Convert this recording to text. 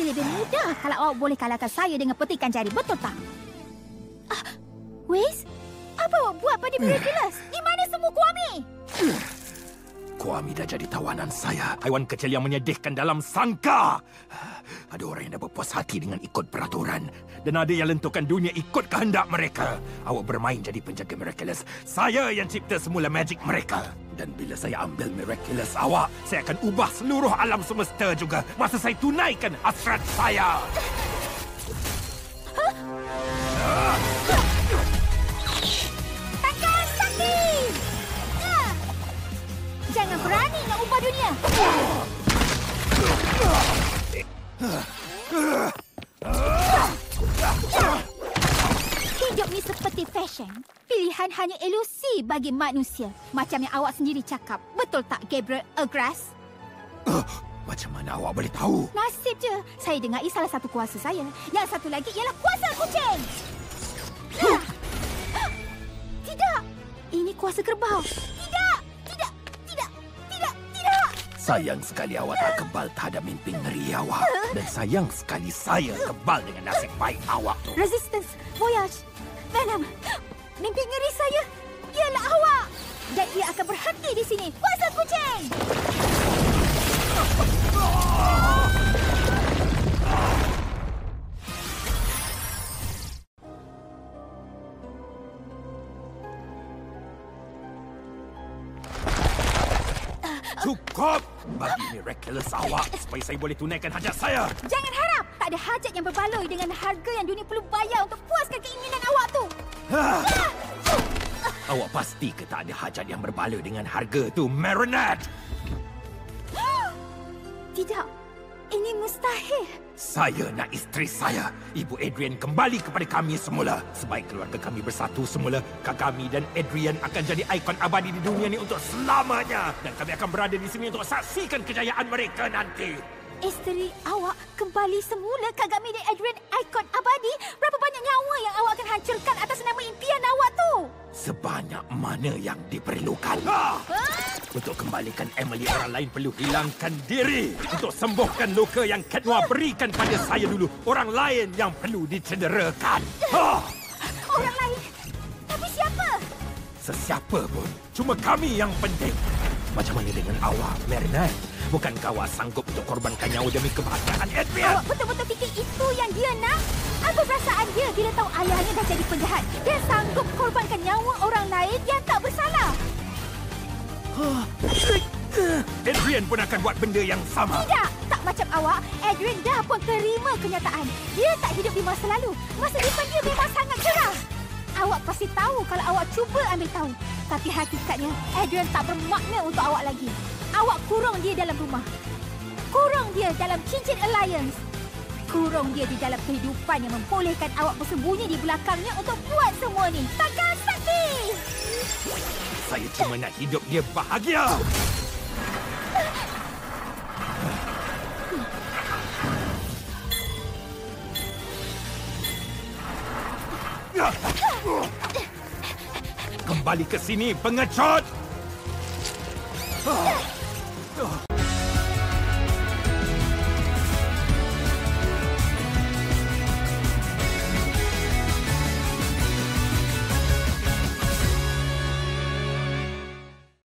lebih mudah kalau awak boleh kalahkan saya dengan petikan jari, betul tak? Whis, apa awak buat pada Miraculous? Di mana semua Kwame? Kwame dah jadi tawanan saya. Haiwan kecil yang menyedihkan dalam sangka. Ada orang yang dah berpuas hati dengan ikut peraturan. Dan ada yang lenturkan dunia ikut kehendak mereka. Awak bermain jadi penjaga Miraculous. Saya yang cipta semula magic mereka. Dan bila saya ambil Miraculous awak, saya akan ubah seluruh alam semesta juga. Masa saya tunaikan hasrat saya. Takkan sakti! Jangan berani nak ubah dunia. Hidup ni seperti fashion. Pilihan hanya ilusi bagi manusia. Macam yang awak sendiri cakap. Betul tak, Gabriel Agras? Macam mana awak boleh tahu? Nasib je. Saya dengar salah satu kuasa saya. Yang satu lagi ialah kuasa kucing. Tidak. Ini kuasa kerbau. Tidak. Tidak. Tidak. Tidak. Tidak. Sayang sekali awak tak kebal terhadap mimpi ngeri awak. Dan sayang sekali saya kebal dengan nasib baik awak tu. Resistance. Voyage. Venom. Mimpi ngeri saya ialah awak. Dan ia akan berhenti di sini. Kuasa kucing. Cukup! Bagi Miraculous awak supaya saya boleh tunaikan hajat saya. Jangan harap. Tak ada hajat yang berbaloi dengan harga yang dunia perlu bayar untuk puaskan keinginan awak tu. Awak pasti ke tak ada hajat yang berbaloi dengan harga tu, Marinette? Tidak. Ini mustahil. Saya nak isteri saya, Ibu Adrian, kembali kepada kami semula. Sebaik keluarga kami bersatu semula, kami dan Adrian akan jadi ikon abadi di dunia ni untuk selamanya. Dan kami akan berada di sini untuk saksikan kejayaan mereka nanti. Isteri awak kembali semula, Kagami dan Adrian ikon abadi. Berapa banyak nyawa yang awak akan hancurkan atas nama impian awak tu? Sebanyak mana yang diperlukan. Untuk kembalikan Emily, orang lain perlu hilangkan diri. Untuk sembuhkan luka yang Cat Noir berikan pada saya dulu, orang lain yang perlu dicederakan. Orang lain? Tapi siapa? Sesiapa pun. Cuma kami yang penting. Macam mana dengan awak, Marinette? Bukankah awak sanggup untuk korbankan nyawa demi kebahagiaan Adrian? Awak betul-betul fikir itu yang dia nak? Apa perasaan dia bila tahu ayahnya dah jadi penjahat? Dia sanggup korbankan nyawa orang lain yang tak bersalah. Adrian pun akan buat benda yang sama. Tidak! Tak macam awak, Adrian dah pun terima kenyataan. Dia tak hidup di masa lalu. Masa depan dia memang sangat cerah. Awak pasti tahu kalau awak cuba ambil tahu. Tapi hakikatnya, Adrian tak bermakna untuk awak lagi. Awak kurung dia dalam rumah. Kurung dia dalam cincin alliance. Kurung dia di dalam kehidupan yang membolehkan awak bersembunyi di belakangnya untuk buat semua ni. Takkan sakti! Saya cuma nak hidup dia bahagia. Kembali ke sini, pengecut!